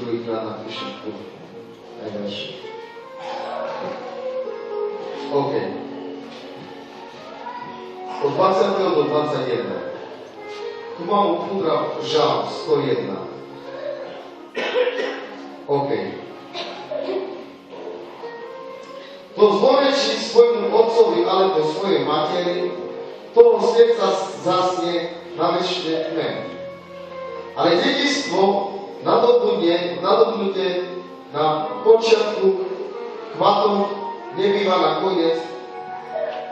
druhýkrát napíšem tu aj ďalšie. OK. Od 20. do 21. Tu mám u púdra Žalm 101. OK. To zvoreči svojmu otcovi alebo svojej materi, toho srdca zasnie na večné tme. Ale dedičstvo nadobnutie na počiatku kvatom nebýva nakoniec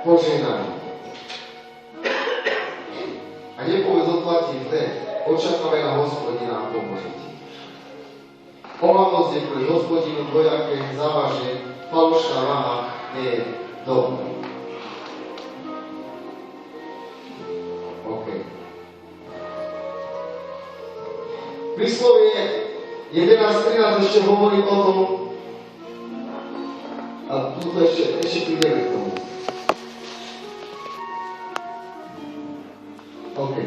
požehnaný. A nepovedz odplatí zle, očakávaj na Hospodina a pomôže ti. Ohavnosť je pre Hospodinu dvojaké závažie, falošná váha nie je dobrá. OK. Príslovie 11.13 ešte hovorí o tom, a tu ešte prídeme k tomu. OK.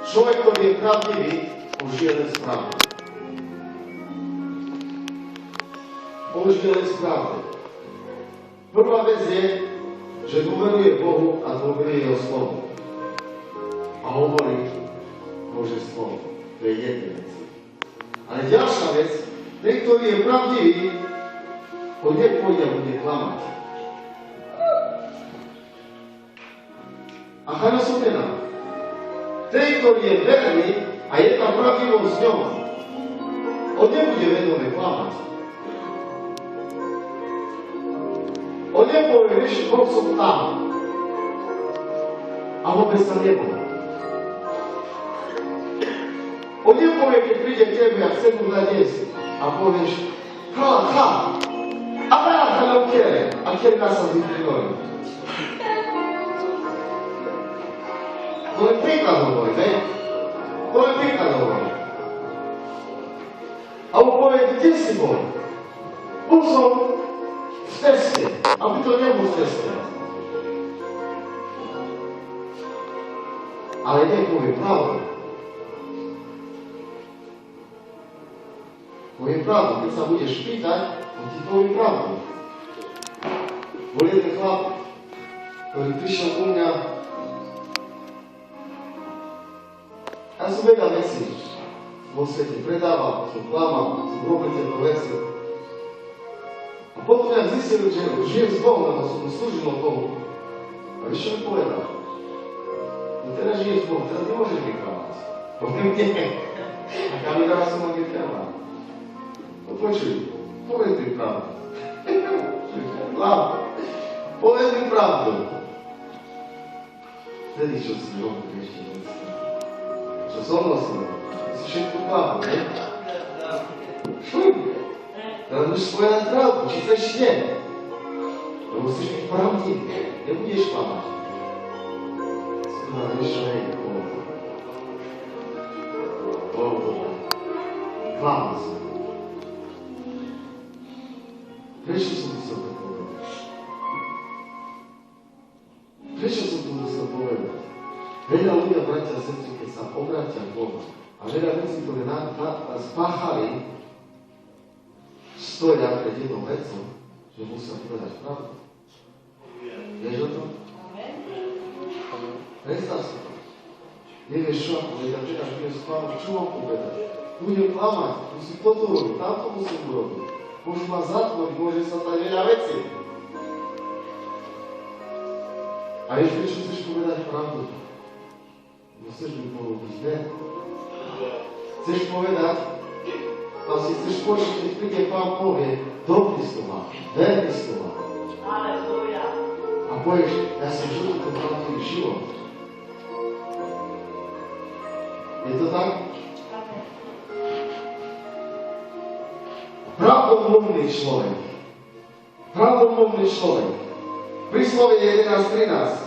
Človek, ktorý je pravdivý, už je len správny. Už je len správny. Prvá vec je, že dôveruje Bohu a dôveruje Jeho slovu. A hovorí Božie slovo. To je jedna vec. Ale ďalšia vec, ten, ktorý je pravdivý, on nepôjde a bude klamať. A cháňa sumena. Ten, ktorý je verný a je tam pravdivosť s ňou, on nebude vedome klamať. On nepovie, vieš, bol som tam. A vôbec tam nebol. On nepovie, keď príde k tebe a chce mu dať jesť. A povieš, a veľa chvíľa ukiere. A kierka sa vyprihorí. To len príklad hovorí, ne? To len príklad hovorí. A on povie, kde si bol? Bol som v ceste, aby to nebol v ceste. Ale nepovie pravdu. Povie pravdu, keď sa budeš pýtať, on ti povie pravdu. Bol jeden chlap, ktorý prišiel u mňa. Ja som vedel veci vo svete, predával, som klamal, som robil tieto veci. A potom ja zistil, že žijem s Bohom, lebo som slúžil Bohu. A vieš, čo mi povedal? No teraz žiješ s Bohom, teraz nemôžeš vyklamať. Poviem nie. A kamera som ho vyklamal. No počuj, povedz mi pravdu. Povedz mi pravdu. Vtedy, čo si robil ešte veci. Čo som nosil? Si všetko klamil, ne? Šuj! Teraz budeš povedať pravdu, či chceš nie. Lebo chceš byť pravdivý, nebudeš klamať. Skôr vieš, čo je, klamal som. Prečo som to chcel povedať? Prečo som to musel povedať? Veľa ľudia bratia srdci, keď sa obrátia k Bohu a veľa vecí, ktoré spáchali, stoja pred jednou vecou, že musia povedať pravdu. Vieš o tom? Predstav si to. Nevieš čo povedať, že až budem spávať, čo mám povedať? Budem klamať, musím toto robiť, tamto musím urobiť. Môžu ma zatvoriť, môže sa stať veľa veci. A vieš, prečo chceš povedať pravdu? Chceš mi povedať, ne? Chceš povedať, vlastne chceš počuť, keď príde Pán povie, dobrý slova, verný slova. A povieš, ja som žil ten pravdivý život. Je to tak? Pravdomluvný človek. Pravdomluvný človek. Príslovie 11.13.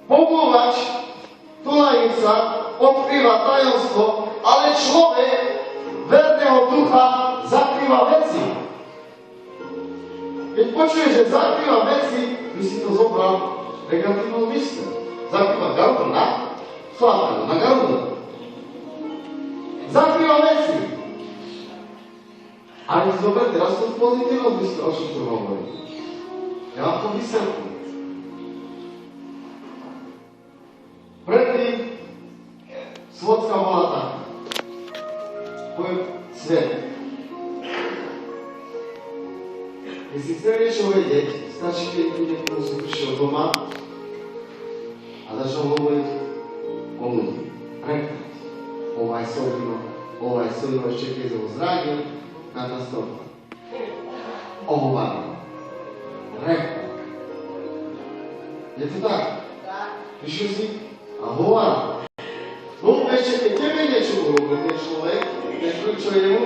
Pomôvač, túlajúca, odkrýva tajomstvo, ale človek verného ducha zakrýva veci. Keď počuješ, že zakrýva veci, by si to zobral negatívnu mysle. Zakrýva gardu na slátanú, na gardu. Zakrýva veci. Ale zober teraz tú pozitívnosť, o čom to hovorí. Ja vám to vysvetlím. Predtým Svocka bola tak. Poviem svet. Keď si chcel niečo vedieť, stačí, keď niekto si prišiel doma a začal hovoriť o ľudí. Reknať. Ovaj Solino ešte keď ho zranil, katastrofa. Ohováral. Reknať. Je to tak? Prišiel si a hováral. No ešte keď tebe niečo urobil ten človek, čo je mu,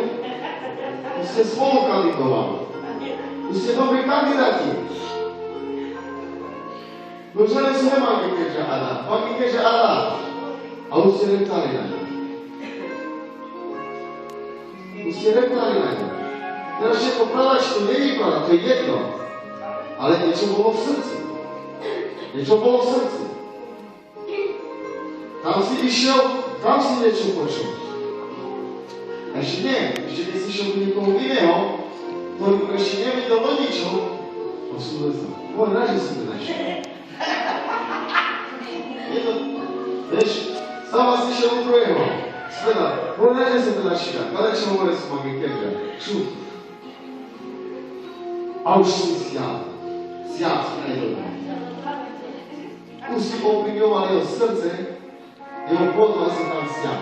už ste spolu kandidovali. Už ste dobrí kandidáti. No žene sú nemali keďže Ada. Pani keďže Ada. A už ste reptali na ňu. Už ste reptali na ňu. Teraz všetko pravda, či to nie je pravda, to je jedno. Ale niečo bolo v srdci. Niečo bolo v srdci. Tam si išiel, tam si niečo počul. Ešte nie, ešte keď si išiel do niekoho iného, ktorý ešte nevidel o ničom, osúdil sa. Môj rád, že si to našiel. Je to, vieš, stáva si išiel u druhého. Sveda, môj rád, že si to našiel. Kadečo hovorí som mám keďže. Šut. A už si sial. Sial si najdobre. Už si ovplyvňoval jeho srdce, jeho podľa sa tam sial.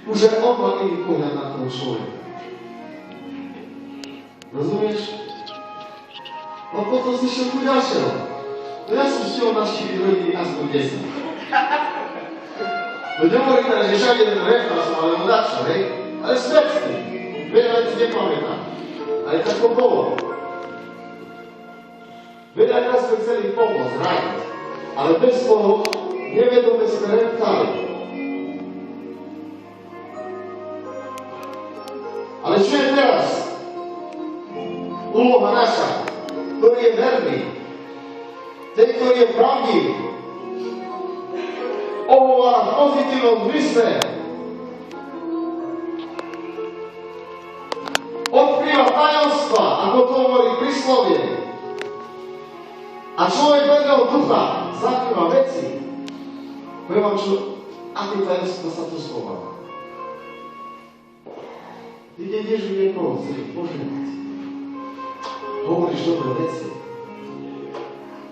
Už je opak iný pohľad na toho človeka. Rozumieš? No potom si šiel tu ďalšieho. No ja som stiel navštíviť rodiny aspoň 10. No nehovorím teda, že však jeden rektor som, alebo dačo, hej? Ale svedský. Veľa veci nepamätám. Ale tak to bolo. Veľa raz sme chceli pomôcť, radiť. Ale bez toho nevedome sme reptali. Ale čo je teraz? Úloha naša, ktorý je verný, ten, ktorý je pravdivý, ohovára v pozitívnom zmysle, odkrýva tajomstva, ako to hovorí príslovie. A človek vedel ducha zakrýva veci. Poviem vám, čo, aké tajomstva sa tu schováva. Ty keď ideš u niekoho, chceš požehnať. Hovoríš dobré veci.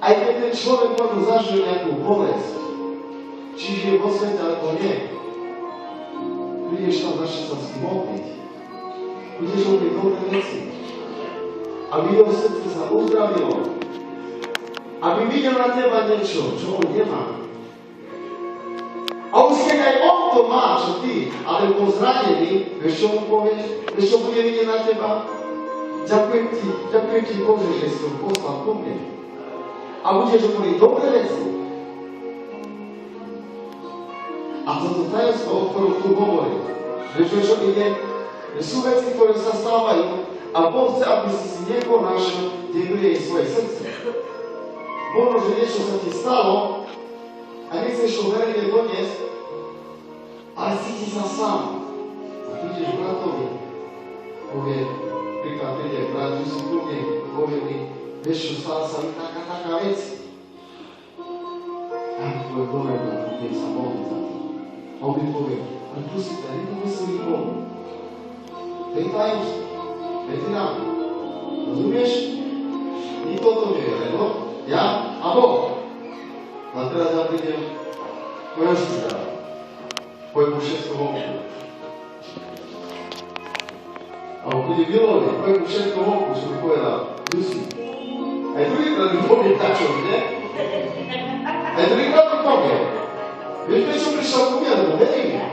Aj keď ten človek možno zažil nejakú bolesť, či žije vo svete, alebo nie, prídeš tam začať sa s tým modliť. Budeš hovoriť dobré veci. Aby jeho srdce sa uzdravilo. Aby videl na teba niečo, čo on nemá. A už keď aj on to má, čo ty, ale bol zranený, vieš, čo mu povieš? Vieš, čo bude vidieť na teba? Ďakujem ti Bože, že si ho poslal ku mne. A budeš hovoriť dobré veci. A toto tajomstvo, o ktorom tu hovorím, vieš, čo ide? Sú veci, ktoré sa stávajú a Boh chce, aby si niekoho našiel, kde je svoje srdce. Možno, že niečo sa ti stalo a nechceš to verejne doniesť, ale cíti sa sám. A prídeš bratovi, povie, príklad príde brat, že si ku mne, povie mi, vieš čo, stala sa mi taká vec. A ja povie, dobre, brat, budem sa modliť za to. A on mi povie, ale prosím ťa, nepovesuj Bohu. To je tajomstvo. Veď nám. Rozumieš? Nikto to nevie, no? Ja a Boh. A teraz ja prídem, poviem si teda. Poviem mu všetko vonku. A on príde Milovi, poviem mu všetko vonku, čo mi povedal. Dusi. Aj druhýkrát mi povie tačo, nie? Aj druhýkrát mi povie. Vieš, prečo prišiel ku mňa, lebo verím.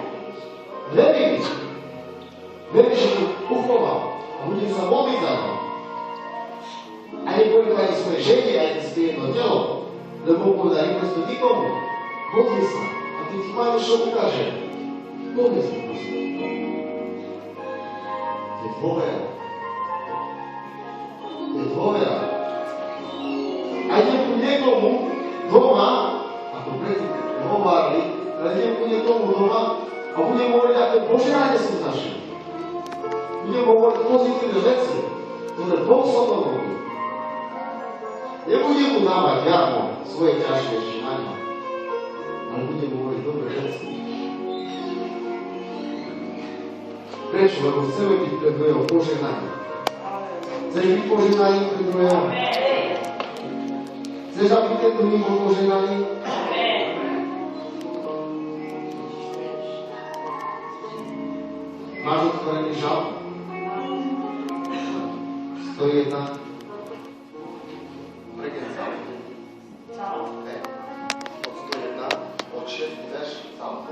Verím. Verím, že to uchoval. A budem sa modliť za to. A nepoviem to ani svoje žene, ani svoje jedno telo. Lebo povedal, nepovedz to nikomu. Modli sa. A ty ti Pánu čo ukáže. Povedz mi, prosím. Je dôvera. Je dôvera. A idem ku niekomu doma, ako predtým hovorili, ale idem ku niekomu doma a budem mu hovoriť, aké požehnanie sú naše. Budem hovoriť pozitívne veci, ktoré Boh so mnou robí. Nebudem mu dávať jarmo svoje ťažké šťania, ale budem hovoriť dobré veci. Prečo? Lebo chceme byť pre druhého požehnaním. Chceš byť požehnaním pre druhého? Chceš, aby ten druhý bol požehnaný? Máš otvorený žalm? 101. Prekec žalm. Ne. Od 101, od 6. verš žalm.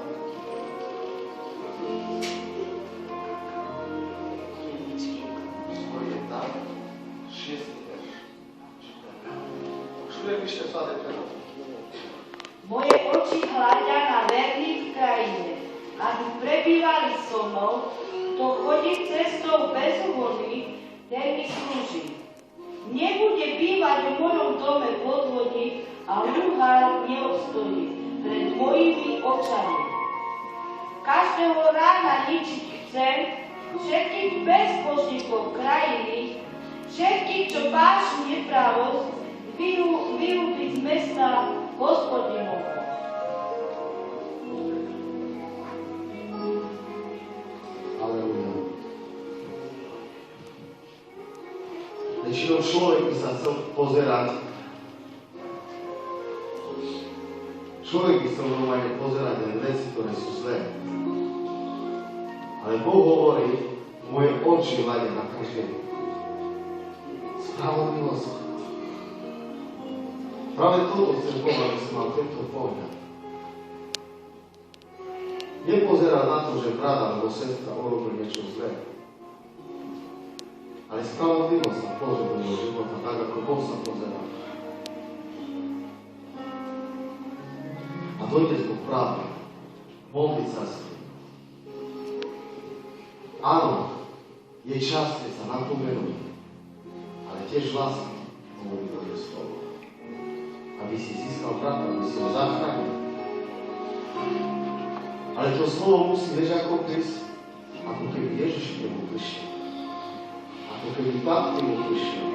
Moje oči hľadia na verných v krajine, aby prebývali so mnou, kto chodí cestou bezúhonných, ten mi slúži. Nebude bývať v mojom dome podvodník a luhár neobstojí pred mojimi očami. Každého rána ničiť chcem všetkých bezbožníkov krajiny, všetkých, čo pášu nepravosť, vyrúbiť z mesta Hospodinovho. Aleluja. Väčšinou človek by sa chcel pozerať. Človek by chcel normálne pozerať na veci, ktoré sú zlé. Ale Boh hovorí, moje oči hľadia na každé spravodlivosť. Práve toto chcem povedať, aby som mal tento pohľad. Nepozerať na to, že brat alebo sestra urobil niečo zlé. Ale spravodlivosť sa pozrie do jeho života, tak ako Boh sa pozerá. A dojde ku pravde. Modliť sa s tým. Áno, je čas, keď sa napomenú, ale tiež vlastne hovorí Božie slovo. Aby si získal brata, aby si ho zachránil. Ale to slovo musí vieš ako prísť, ako keby Ježiš k nemu prišiel. Ako keby Pán k nemu prišiel.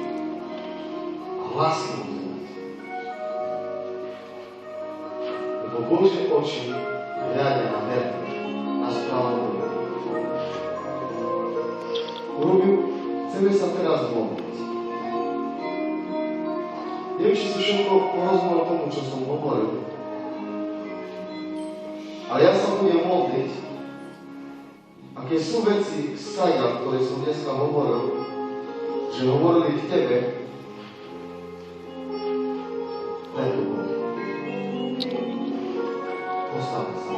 A hlasne mu znať. Lebo Božie oči hľadia na verných, na spravodlivých. Chceme sa teraz modliť. Neviem, či si všetko porozumel tomu, čo som hovoril. Ale ja sa budem modliť. A keď sú veci z Saja, ktoré som dneska hovoril, že hovorili k tebe, daj to Boh. Postavme sa.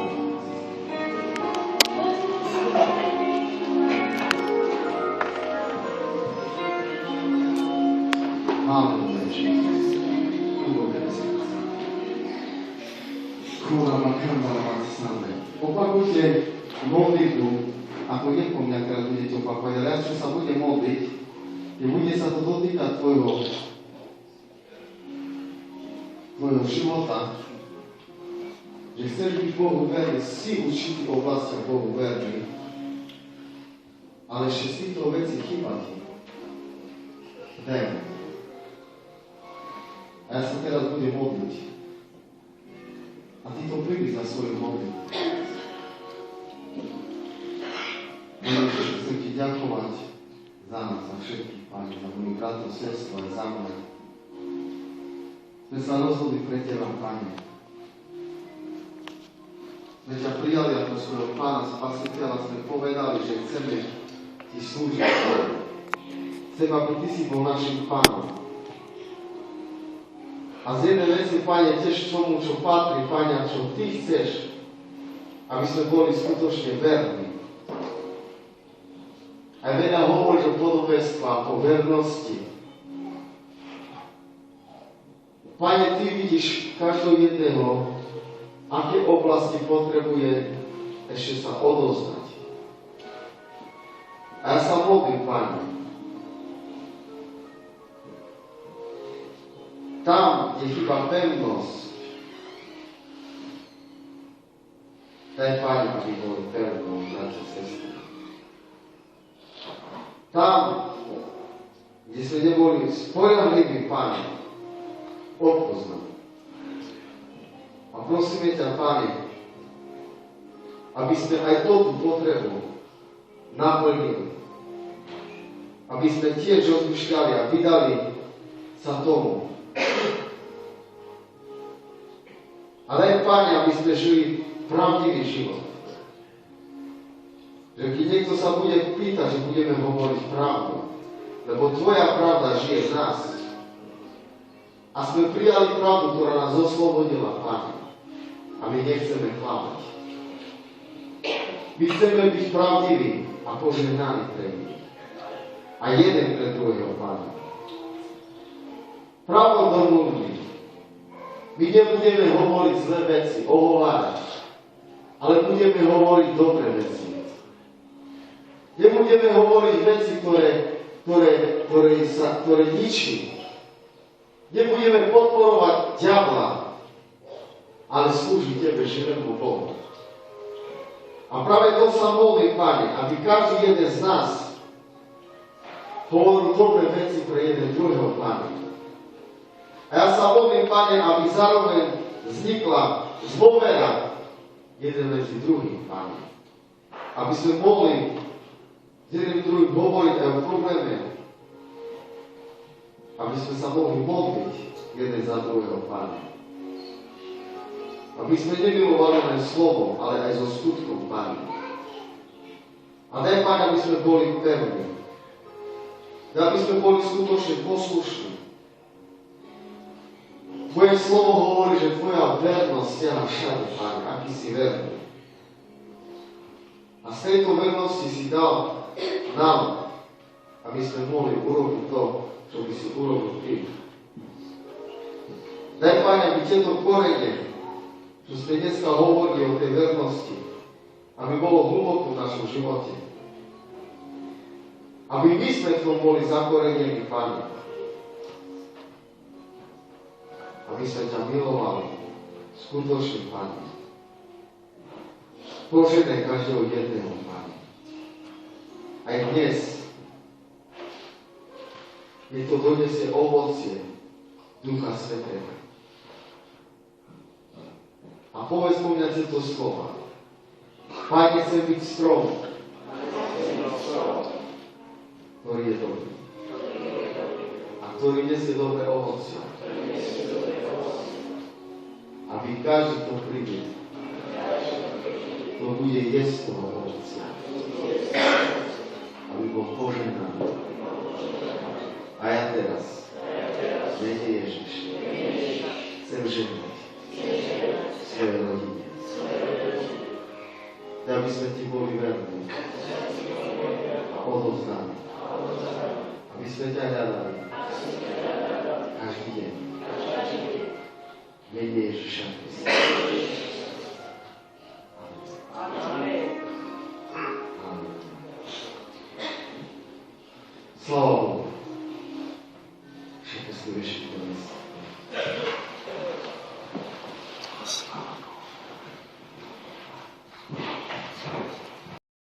Amen. Opakujte modlitbu, ako nie po mňa teraz budete opakovať, ale ja čo sa bude modliť, keď bude sa to dotýkať tvojho života, že chceš byť Bohu verný, si určitý oblastiach Bohu verný, ale ešte z týchto vecí chýba ti. Verný. A ja sa teraz budem modliť. A ty to príď za svoju modlitbu. Chcem ti ďakovať za nás, za všetkých, Pane, za mojich bratov, sestru, aj za mňa. Sme sa rozhodli pre Teba, Pane. Sme ťa prijali ako svojho Pána, Spasiteľa, sme povedali, že chceme Ti slúžiť. Chcem, aby Ty si bol našim Pánom. A z jednej veci, Pane, tiež tomu, čo patrí, Pane, a čo Ty chceš, aby sme boli skutočne verní. Aj veľa hovorí o podobenstvách, o vernosti. Pane, Ty vidíš každého jedného, aké oblasti potrebuje ešte sa odoznať. A ja sa modlím, Pane. Tam, kde chýba pevnosť, tak Daj, Pane, aby boli pevné, môj brat a sestra. Tam, kde sme neboli spoľahliví, Pane, odpoznám. A prosíme ťa, Pane, aby sme aj tú potrebu naplnili. Aby sme tiež rozmýšľali a vydali sa tomu. Ale aj, Pane, aby sme žili pravdivý život. Že keď niekto sa bude pýtať, že budeme hovoriť pravdu, lebo Tvoja pravda žije v nás. A sme prijali pravdu, ktorá nás oslobodila, Pane. A my nechceme klamať. My chceme byť pravdiví a požehnaní pre nich. A jeden pre druhého, Pane. Pravdou domluvní. My nebudeme hovoriť zlé veci, ohovárať, ale budeme hovoriť dobré veci. Nebudeme hovoriť veci, ktoré ničí. Nebudeme podporovať diabla, ale slúžiť Tebe, živému Bohu. A práve to sa modlím, Pane, aby každý jeden z nás hovoril dobré veci pre jeden druhého, Pane. A ja sa modlím, Pane, aby zároveň vznikla dôvera jeden medzi druhým, Pane. Aby sme mohli jeden druhým hovoriť aj o probléme. Aby sme sa mohli modliť jeden za druhého, Pane. Aby sme nemilovali len slovom, ale aj so skutkom, Pane. A daj, Pane, aby sme boli pevní. Aby sme boli skutočne poslušní. Tvoje slovo hovorí, že Tvoja vernosť ťaha všade, Pane, aký si verný. A z tejto vernosti si dal nám, aby sme mohli urobiť to, čo by si urobil Ty. Daj, Pane, aby tieto korene, čo sme dneska hovorili o tej vernosti, aby bolo hlboko v našom živote. Aby my sme v tom boli zakorenení, Pane. Aby sme ťa milovali, skutočne, Pane. Požehnaj každého jedného, Pane. Aj dnes, nech to donesie ovocie Ducha Svätého. A povedz po mňa tieto slova. Pane, chcem byť strom, ktorý je dobrý. A ktorý nesie dobré ovocie. Aby každý, kto príde, to bude jesť toho ovocia. Aby bol požehnaný. A ja teraz, v mene Ježiš, chcem žehnať svojej rodine. Aby sme Ti boli verní a odovzdaní. Aby sme ťa hľadali každý deň. V mene Ježiša Krista. Amen. Amen. Sláva Bohu. Všetko si vyšli do miesta.